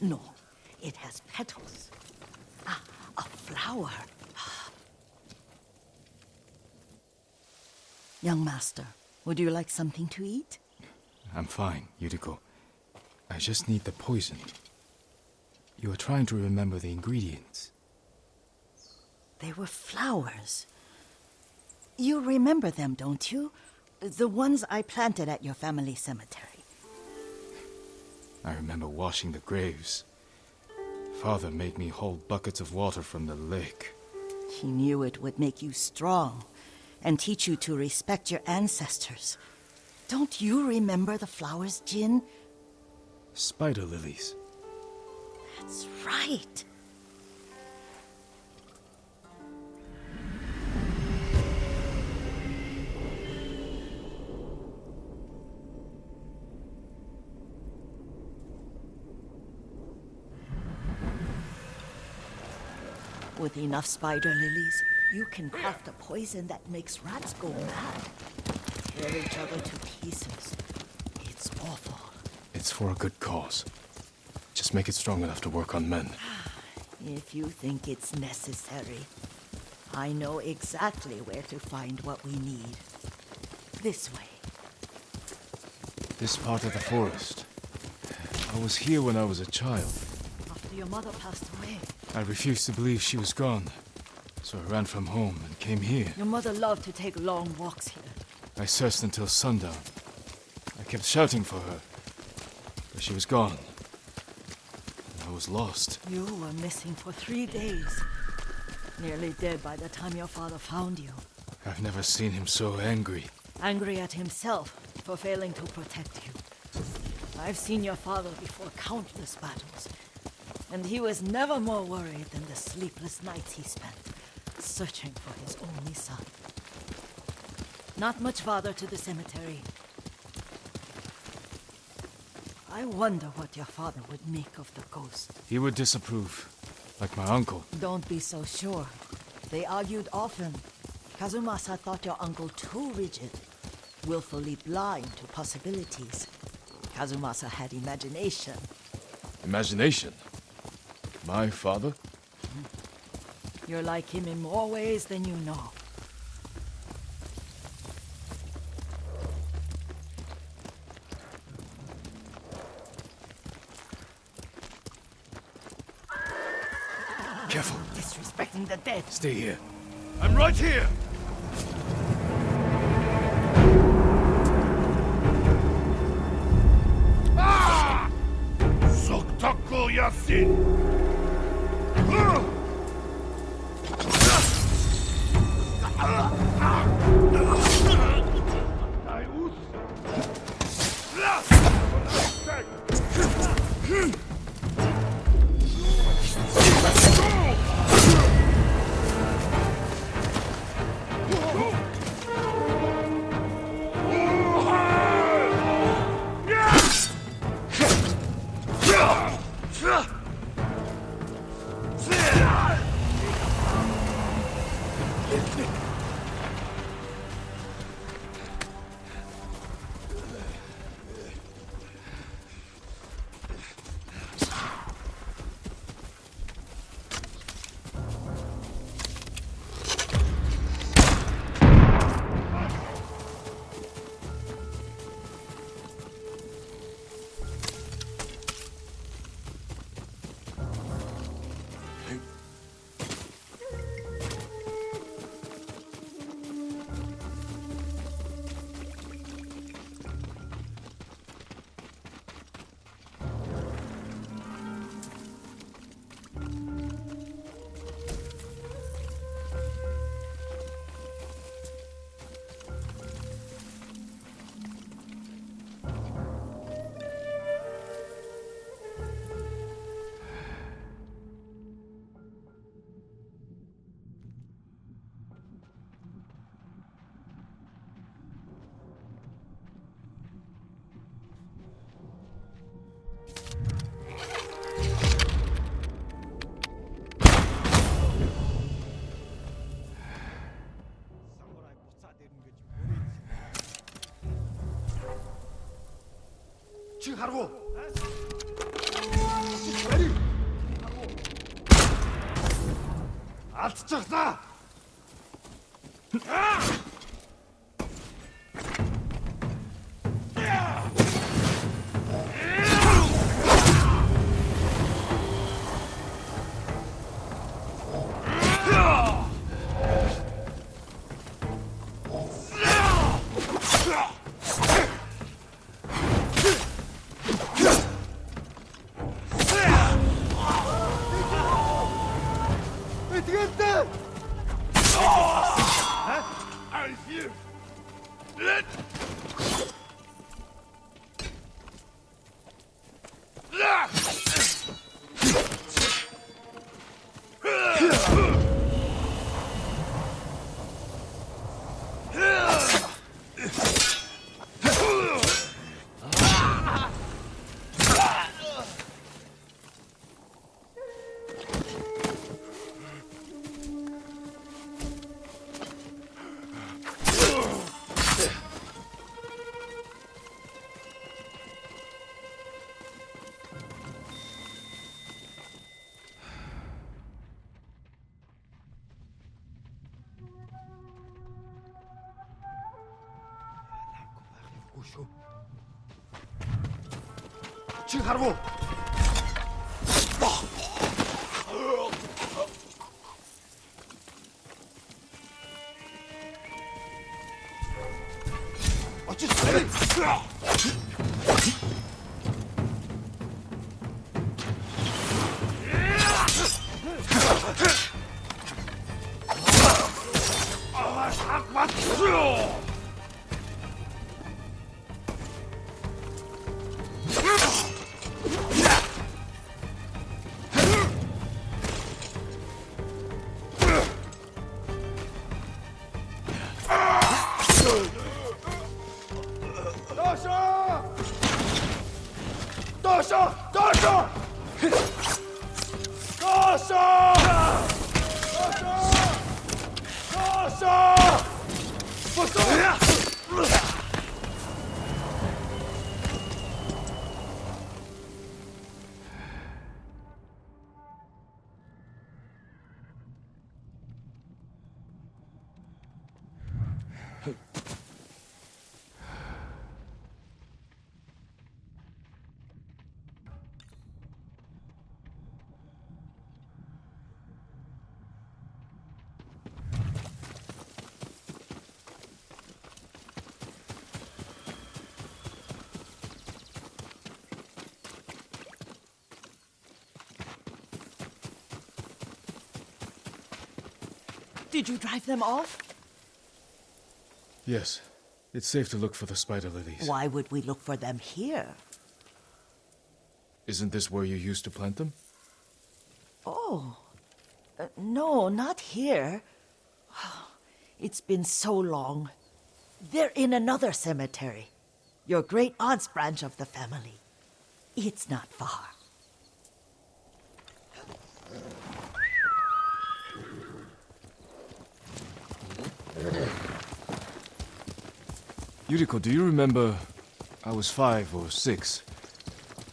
No, it has petals. Ah, a flower. Young master, would you like something to eat? I'm fine, Yuriko. I just need the poison. You are trying to remember the ingredients. They were flowers. You remember them, don't you? The ones I planted at your family cemetery. I remember washing the graves. Father made me hold buckets of water from the lake. He knew it would make you strong and teach you to respect your ancestors. Don't you remember the flowers, Jin? Spider lilies. That's right. With enough spider lilies, you can craft a poison that makes rats go mad. Tear each other to pieces. It's awful. It's for a good cause. Just make it strong enough to work on men. If you think it's necessary, I know exactly where to find what we need. This way. This part of the forest. I was here when I was a child. After your mother passed away. I refused to believe she was gone. So I ran from home and came here. Your mother loved to take long walks here. I searched until sundown. I kept shouting for her. But she was gone. And I was lost. You were missing for 3 days. Nearly dead by the time your father found you. I've never seen him so angry. Angry at himself for failing to protect you. I've seen your father before countless battles. And he was never more worried than the sleepless nights he spent searching for his only son. Not much farther to the cemetery. I wonder what your father would make of the ghost. He would disapprove, like my uncle. Don't be so sure. They argued often. Kazumasa thought your uncle too rigid, willfully blind to possibilities. Kazumasa had imagination. Imagination? My father? You're like him in more ways than you know. Careful. Disrespecting the dead. Stay here. I'm right here! Soktaku Yasin! 지금 가라고. Алдчихлаа! I refuse! Шүү. Чи харав уу? Очиж сэрэй. Did you drive them off? Yes. It's safe to look for the spider lilies. Why would we look for them here? Isn't this where you used to plant them? Oh. No, not here. It's been so long. They're in another cemetery. Your great aunt's branch of the family. It's not far. Yuriko, do you remember? I was 5 or 6.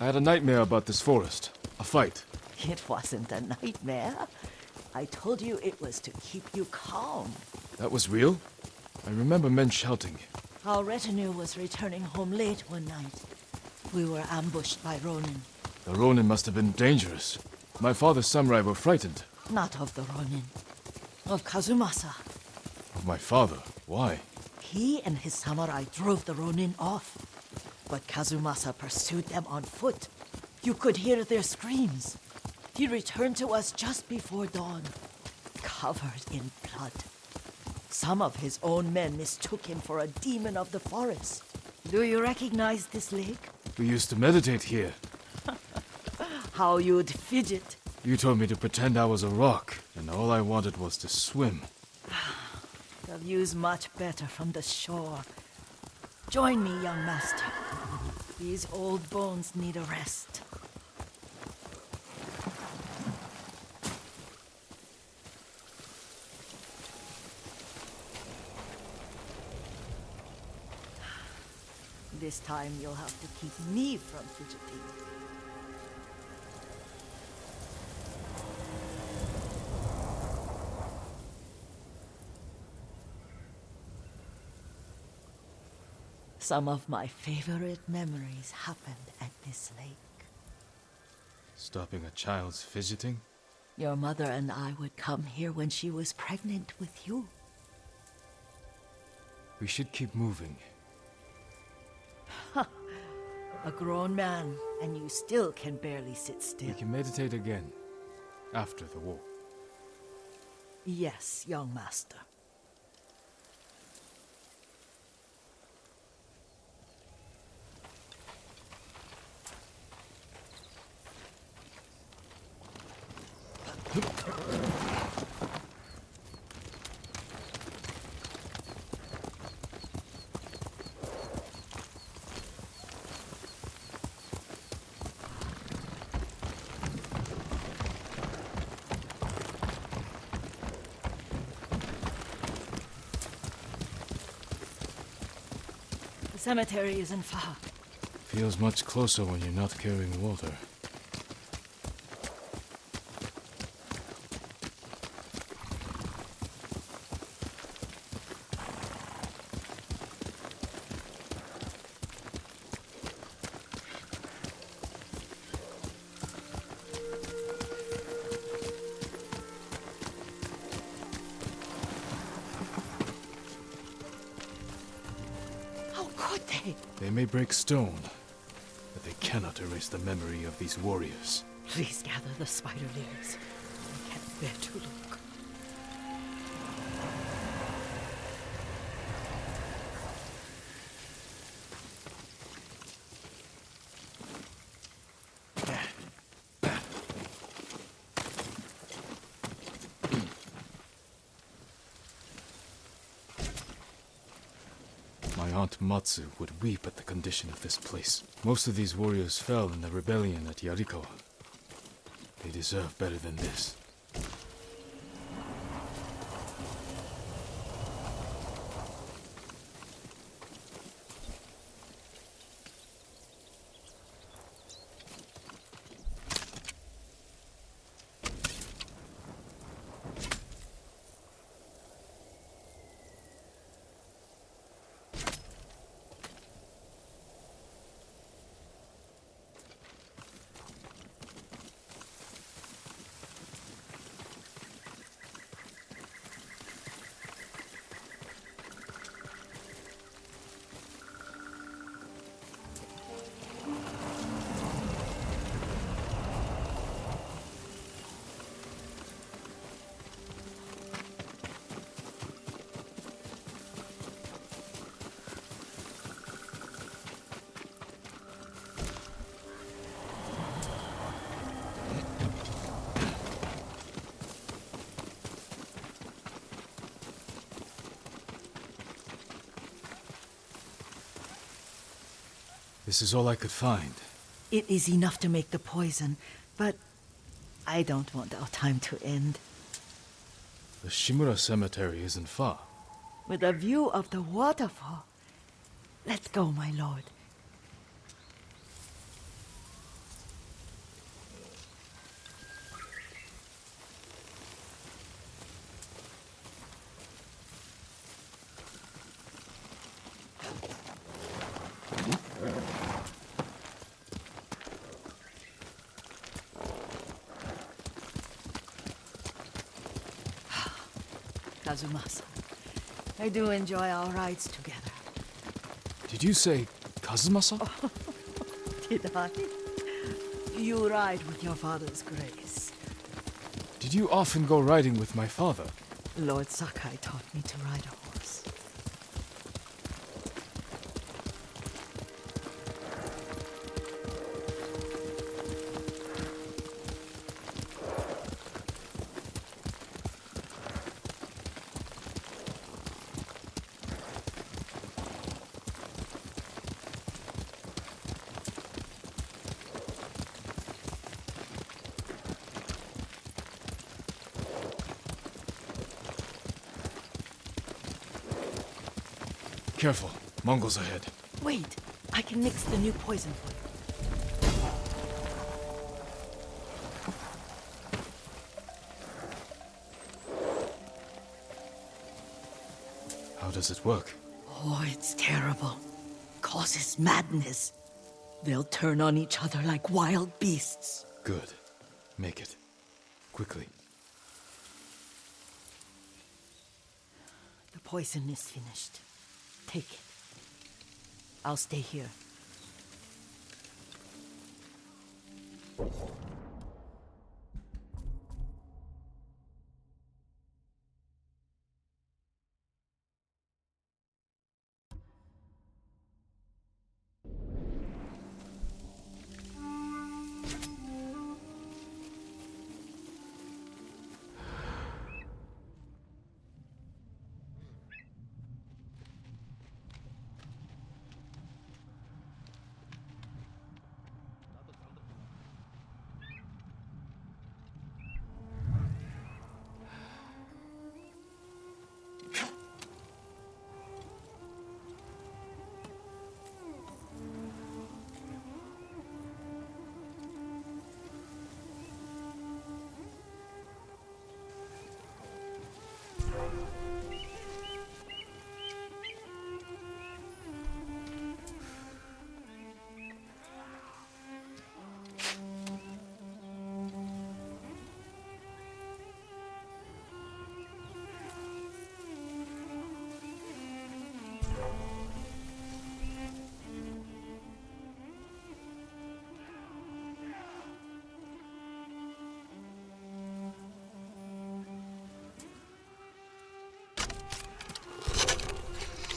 I had a nightmare about this forest. A fight. It wasn't a nightmare. I told you it was to keep you calm. That was real? I remember men shouting. Our retinue was returning home late one night. We were ambushed by Ronin. The Ronin must have been dangerous. My father's samurai were frightened. Not of the Ronin. Of Kazumasa. Of my father? Why? He and his samurai drove the Ronin off. But Kazumasa pursued them on foot. You could hear their screams. He returned to us just before dawn, covered in blood. Some of his own men mistook him for a demon of the forest. Do you recognize this lake? We used to meditate here. How you'd fidget. You told me to pretend I was a rock, and all I wanted was to swim. The view's much better from the shore. Join me, young master. These old bones need a rest. This time you'll have to keep me from fidgeting. Some of my favorite memories happened at this lake. Stopping a child's fidgeting? Your mother and I would come here when she was pregnant with you. We should keep moving. A grown man, and you still can barely sit still. We can meditate again. After the war. Yes, young master. The cemetery isn't far. Feels much closer when you're not carrying water. How could they? They may break stone, but they cannot erase the memory of these warriors. Please gather the spider lilies. I can't bear to look. My aunt Matsu would weep at the condition of this place. Most of these warriors fell in the rebellion at Yarikawa. They deserve better than this. This is all I could find. It is enough to make the poison, but I don't want our time to end. The Shimura cemetery isn't far. With a view of the waterfall. Let's go, my lord. Kazumasa, I do enjoy our rides together. Did you say Kazumasa? Did I? You ride with your father's grace. Did you often go riding with my father? Lord Sakai taught me to ride a horse. Careful, Mongols ahead. Wait, I can mix the new poison for you. How does it work? Oh, it's terrible. causes madness. They'll turn on each other like wild beasts. Good. Make it. Quickly. The poison is finished. Take it. I'll stay here.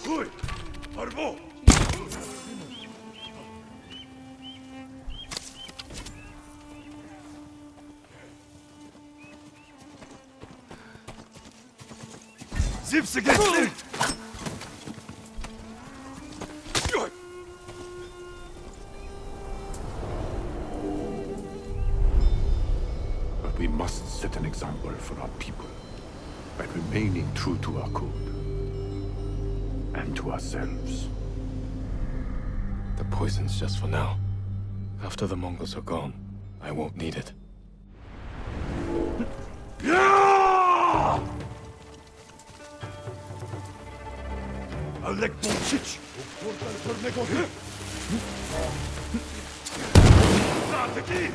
Ой! Арбо! Zipse geçti! But we must set an example for our people by remaining true to our code and to ourselves. The poison's just for now. After the Mongols are gone, I won't need it. Alek Bolchich! Portal Tornego! Zateki!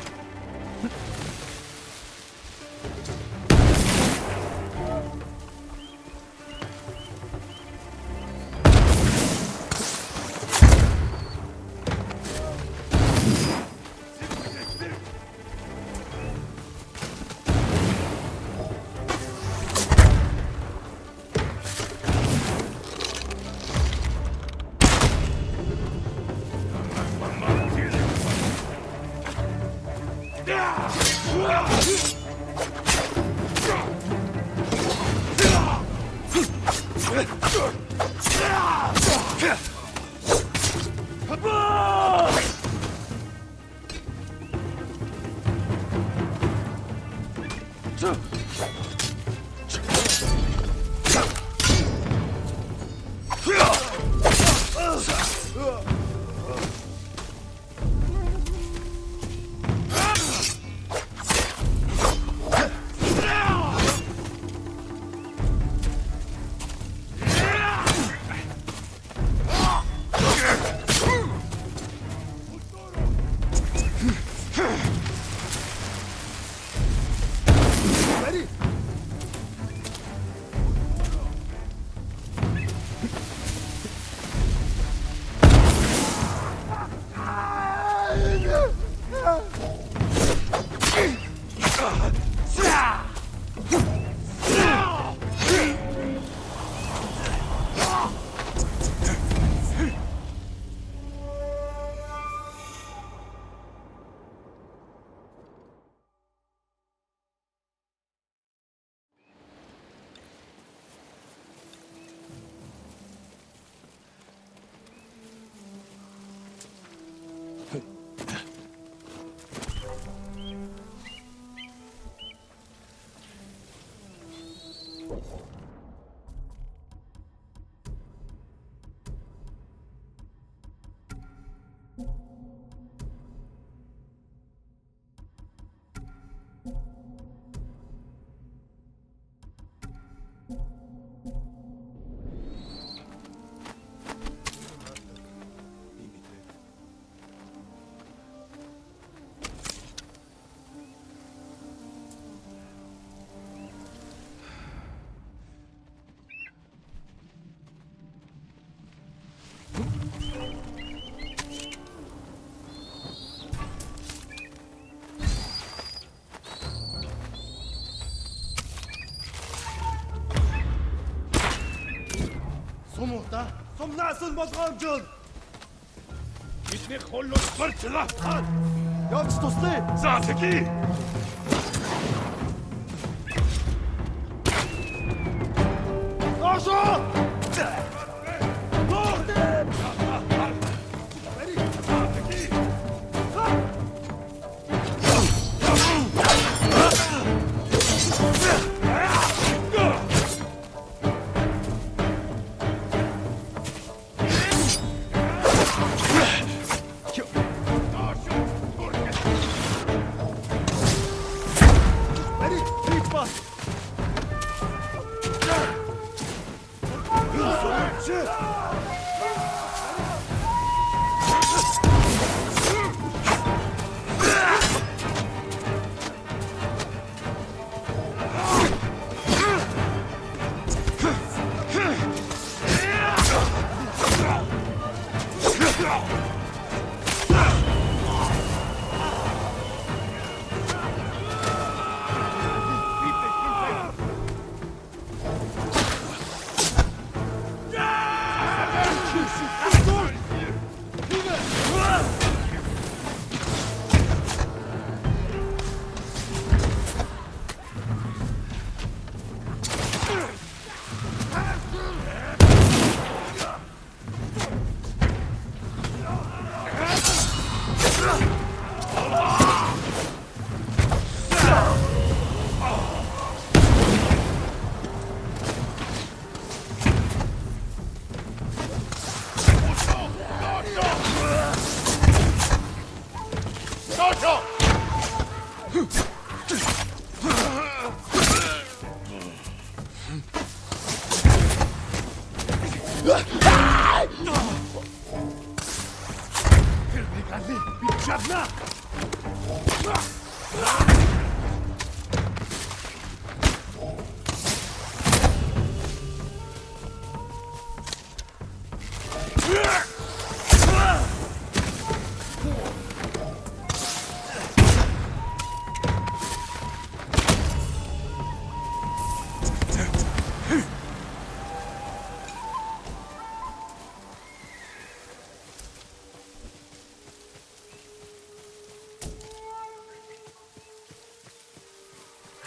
Асалмалгаа амжуун. Бидний холлоо барьчлаа. Явж туслая. За тэки. Ашо!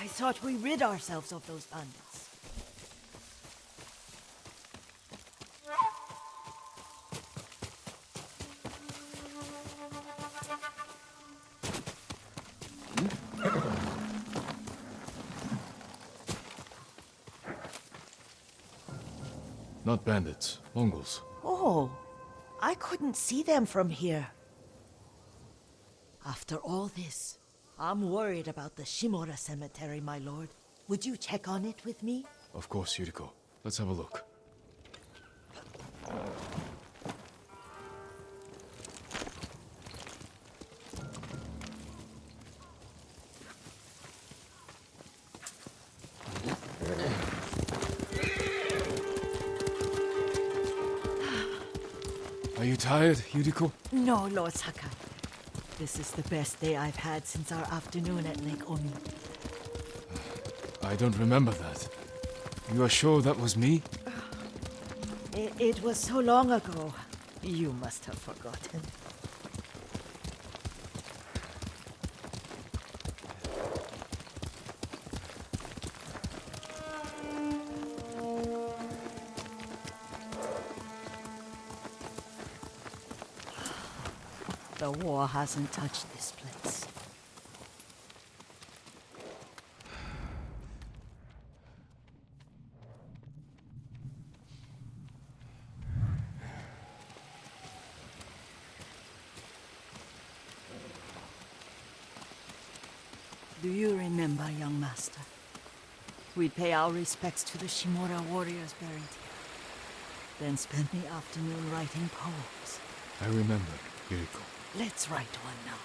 I thought we rid ourselves of those bandits. Not bandits, Mongols. Oh, I couldn't see them from here. After all this, I'm worried about the Shimura cemetery, my lord. Would you check on it with me? Of course, Yuriko. Let's have a look. Are you tired, Yuriko? No, Lord Sakai. This is the best day I've had since our afternoon at Lake Omi. I don't remember that. You are sure that was me? It was so long ago. You must have forgotten. The war hasn't touched this place. Do you remember, young master? We'd pay our respects to the Shimura warriors buried here. Then spend the afternoon writing poems. I remember, Yuriko. Let's write one now.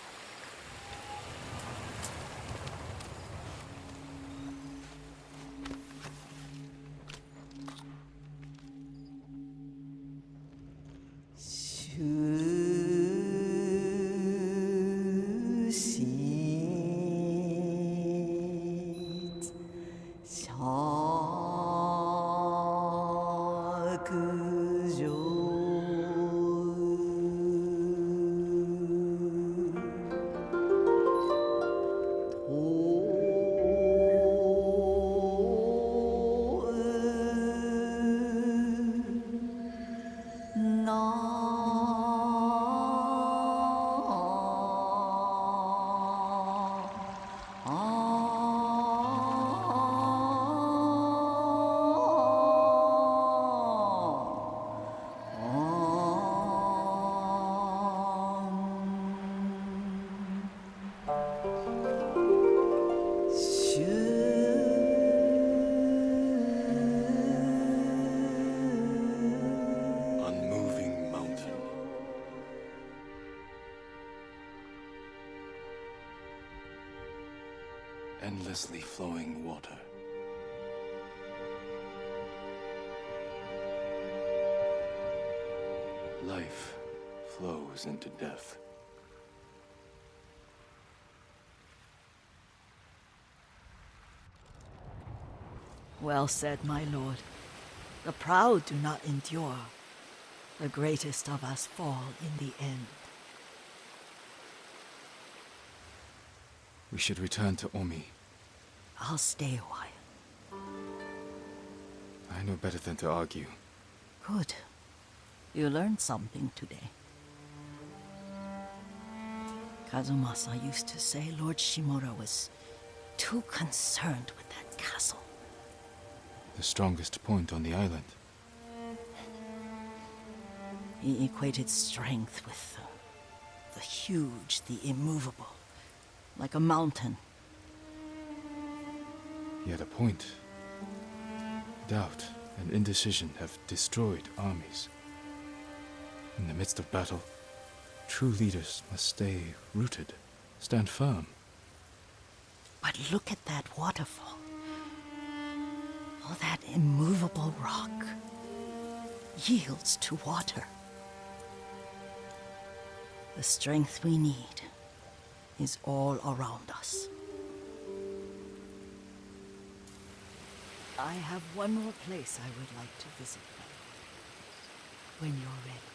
샤그조 endlessly flowing water. Life flows into death. Well said, my lord. The proud do not endure. The greatest of us fall in the end. We should return to Omi. I'll stay a while. I know better than to argue. Good. You learned something today. Kazumasa used to say Lord Shimura was too concerned with that castle. The strongest point on the island. He equated strength with the huge, the immovable, like a mountain. He had a point. Doubt and indecision have destroyed armies. In the midst of battle, true leaders must stay rooted, stand firm. But look at that waterfall. All that immovable rock yields to water. The strength we need is all around us. I have one more place I would like to visit, when you're ready.